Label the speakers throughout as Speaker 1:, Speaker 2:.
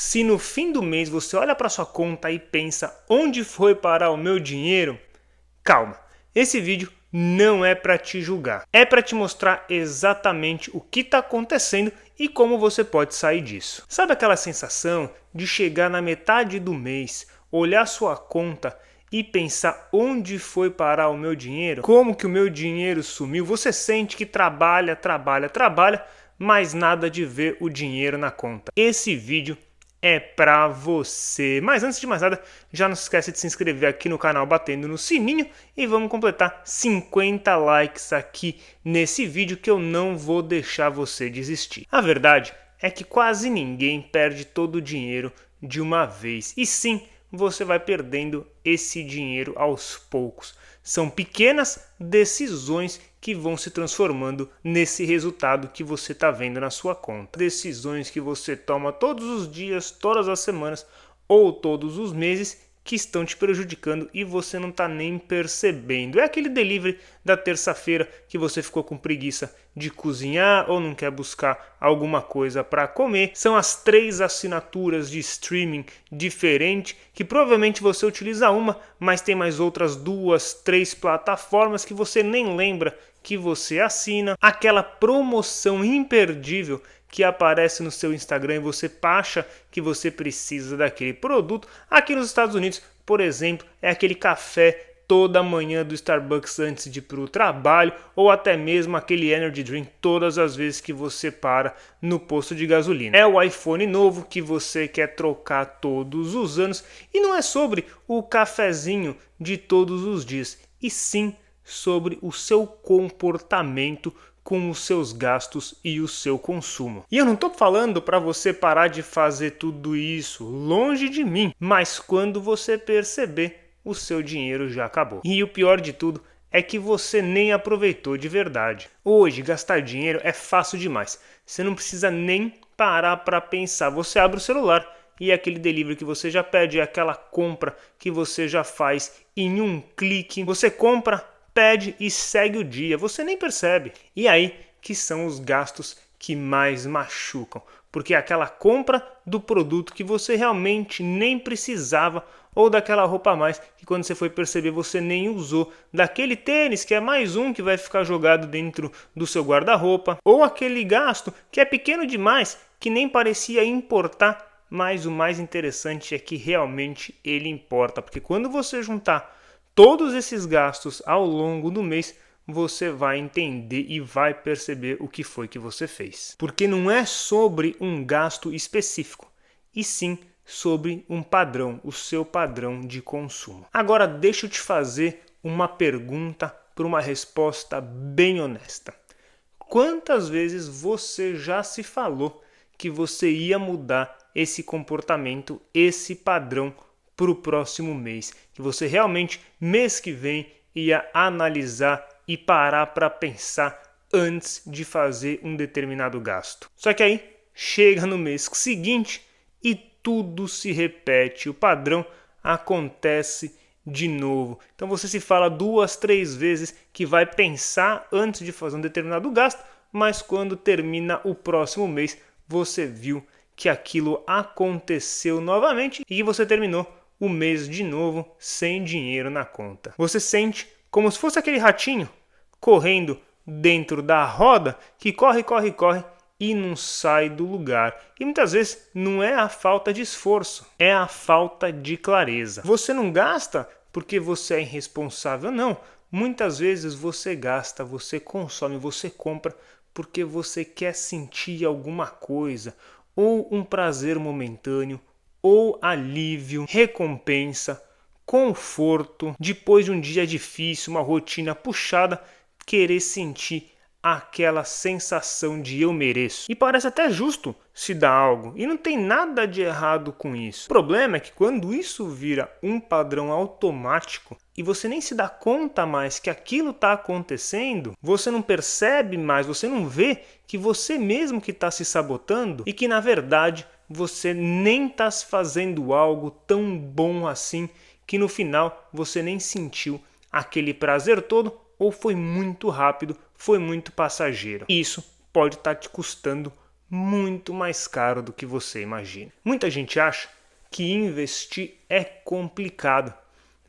Speaker 1: Se no fim do mês você olha para sua conta e pensa onde foi parar o meu dinheiro, calma, esse vídeo não é para te julgar, é para te mostrar exatamente o que está acontecendo e como você pode sair disso. Sabe aquela sensação de chegar na metade do mês, olhar sua conta e pensar onde foi parar o meu dinheiro? Como que o meu dinheiro sumiu? Você sente que trabalha, mas nada de ver o dinheiro na conta. Esse vídeo é pra você. Mas antes de mais nada, já não se esquece de se inscrever aqui no canal batendo no sininho e vamos completar 50 likes aqui nesse vídeo que eu não vou deixar você desistir. A verdade é que quase ninguém perde todo o dinheiro de uma vez. E sim, você vai perdendo esse dinheiro aos poucos. São pequenas decisões que vão se transformando nesse resultado que você está vendo na sua conta. Decisões que você toma todos os dias, todas as semanas ou todos os meses que estão te prejudicando e você não está nem percebendo. É aquele delivery da terça-feira que você ficou com preguiça de cozinhar ou não quer buscar alguma coisa para comer. São as 3 assinaturas de streaming diferentes que provavelmente você utiliza uma, mas tem mais outras 2, 3 plataformas que você nem lembra que você assina. Aquela promoção imperdível que aparece no seu Instagram e você acha que você precisa daquele produto. Aqui nos Estados Unidos, por exemplo, é aquele café toda manhã do Starbucks antes de ir para o trabalho, ou até mesmo aquele energy drink todas as vezes que você para no posto de gasolina. É o iPhone novo que você quer trocar todos os anos e não é sobre o cafezinho de todos os dias, e sim sobre o seu comportamento com os seus gastos e o seu consumo. E eu não estou falando para você parar de fazer tudo isso, longe de mim, mas quando você perceber, o seu dinheiro já acabou. E o pior de tudo é que você nem aproveitou de verdade. Hoje, gastar dinheiro é fácil demais. Você não precisa nem parar para pensar. Você abre o celular e aquele delivery que você já pede, aquela compra que você já faz em um clique. Você compra, pede e segue o dia, você nem percebe. E aí que são os gastos que mais machucam, porque é aquela compra do produto que você realmente nem precisava, ou daquela roupa a mais que quando você foi perceber você nem usou, daquele tênis que é mais um que vai ficar jogado dentro do seu guarda-roupa, ou aquele gasto que é pequeno demais, que nem parecia importar, mas o mais interessante é que realmente ele importa, porque quando você juntar todos esses gastos ao longo do mês, você vai entender e vai perceber o que foi que você fez. Porque não é sobre um gasto específico, e sim sobre um padrão, o seu padrão de consumo. Agora deixa eu te fazer uma pergunta para uma resposta bem honesta. Quantas vezes você já se falou que você ia mudar esse comportamento, esse padrão para o próximo mês? Que você realmente, mês que vem, ia analisar e parar para pensar antes de fazer um determinado gasto. Só que aí, chega no mês seguinte e tudo se repete, o padrão acontece de novo. Então você se fala 2, 3 vezes que vai pensar antes de fazer um determinado gasto, mas quando termina o próximo mês, você viu que aquilo aconteceu novamente e você terminou o mês de novo sem dinheiro na conta. Você sente como se fosse aquele ratinho correndo dentro da roda que corre e não sai do lugar. E muitas vezes não é a falta de esforço, é a falta de clareza. Você não gasta porque você é irresponsável, não. Muitas vezes você gasta, você consome, você compra porque você quer sentir alguma coisa, ou um prazer momentâneo, ou alívio, recompensa, conforto, depois de um dia difícil, uma rotina puxada, querer sentir aquela sensação de eu mereço. E parece até justo se dar algo, e não tem nada de errado com isso. O problema é que quando isso vira um padrão automático e você nem se dá conta mais que aquilo está acontecendo, você não percebe mais, você não vê que você mesmo que está se sabotando e que na verdade você nem está fazendo algo tão bom assim que no final você nem sentiu aquele prazer todo, ou foi muito rápido, foi muito passageiro. Isso pode estar te custando muito mais caro do que você imagina. Muita gente acha que investir é complicado,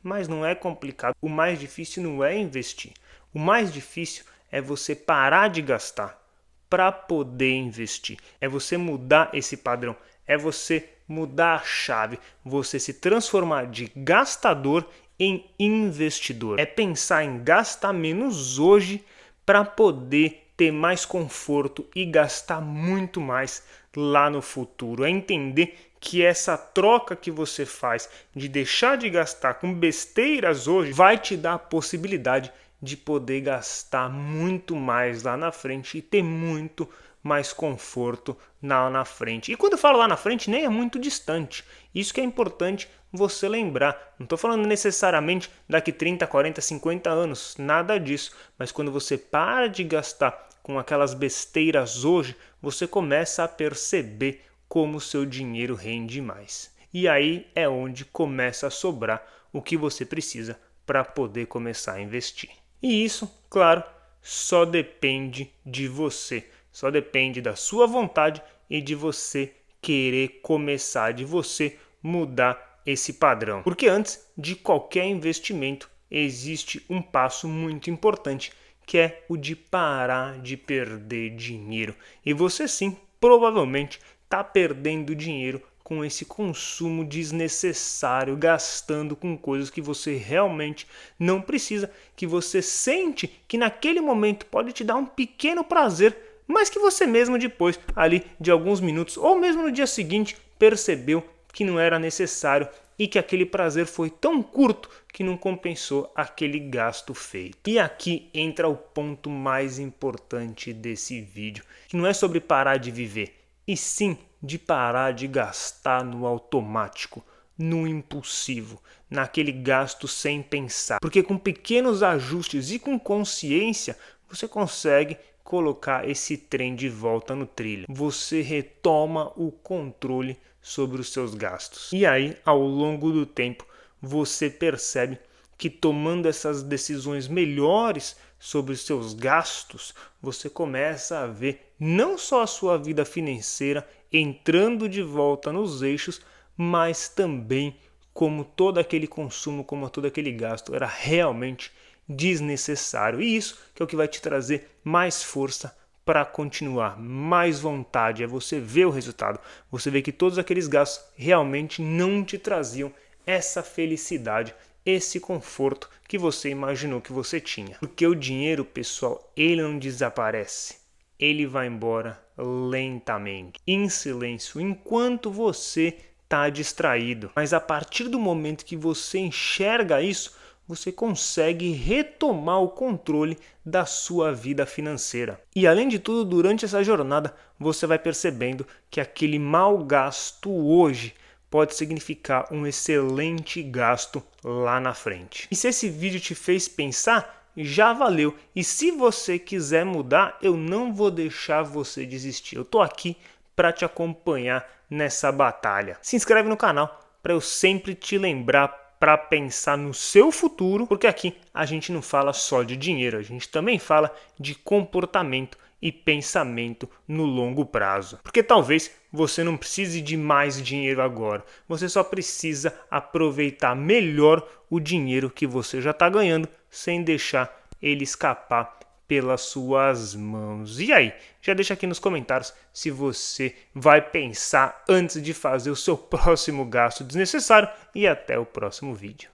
Speaker 1: mas não é complicado. O mais difícil não é investir. O mais difícil é você parar de gastar para poder investir. É você mudar esse padrão. É você mudar a chave. Você se transformar de gastador em investidor. É pensar em gastar menos hoje para poder ter mais conforto e gastar muito mais lá no futuro. É entender que essa troca que você faz de deixar de gastar com besteiras hoje vai te dar a possibilidade de poder gastar muito mais lá na frente e ter muito mais conforto lá na frente. E quando eu falo lá na frente, nem é muito distante. Isso que é importante você lembrar. Não estou falando necessariamente daqui 30, 40, 50 anos, nada disso. Mas quando você para de gastar com aquelas besteiras hoje, você começa a perceber como o seu dinheiro rende mais. E aí é onde começa a sobrar o que você precisa para poder começar a investir. E isso, claro, só depende de você. Só depende da sua vontade e de você querer começar, de você mudar esse padrão. Porque antes de qualquer investimento existe um passo muito importante, que é o de parar de perder dinheiro. E você sim, provavelmente, está perdendo dinheiro com esse consumo desnecessário, gastando com coisas que você realmente não precisa, que você sente que naquele momento pode te dar um pequeno prazer, mas que você mesmo depois, ali de alguns minutos, ou mesmo no dia seguinte, percebeu que não era necessário e que aquele prazer foi tão curto que não compensou aquele gasto feito. E aqui entra o ponto mais importante desse vídeo, que não é sobre parar de viver, e sim de parar de gastar no automático, no impulsivo, naquele gasto sem pensar. Porque com pequenos ajustes e com consciência, você consegue colocar esse trem de volta no trilho. Você retoma o controle sobre os seus gastos. E aí, ao longo do tempo, você percebe que tomando essas decisões melhores sobre os seus gastos, você começa a ver não só a sua vida financeira entrando de volta nos eixos, mas também como todo aquele consumo, como todo aquele gasto era realmente desnecessário. E isso que é o que vai te trazer mais força para continuar, mais vontade, é você ver o resultado. Você vê que todos aqueles gastos realmente não te traziam essa felicidade, esse conforto que você imaginou que você tinha. Porque o dinheiro, pessoal, ele não desaparece. Ele vai embora lentamente, em silêncio, enquanto você está distraído. Mas a partir do momento que você enxerga isso, você consegue retomar o controle da sua vida financeira. E além de tudo, durante essa jornada, você vai percebendo que aquele mau gasto hoje pode significar um excelente gasto lá na frente. E se esse vídeo te fez pensar, já valeu. E se você quiser mudar, eu não vou deixar você desistir. Eu estou aqui para te acompanhar nessa batalha. Se inscreve no canal para eu sempre te lembrar para pensar no seu futuro, porque aqui a gente não fala só de dinheiro, a gente também fala de comportamento e pensamento no longo prazo. Porque talvez você não precise de mais dinheiro agora, você só precisa aproveitar melhor o dinheiro que você já está ganhando, sem deixar ele escapar pelas suas mãos. E aí, já deixa aqui nos comentários se você vai pensar antes de fazer o seu próximo gasto desnecessário, e até o próximo vídeo.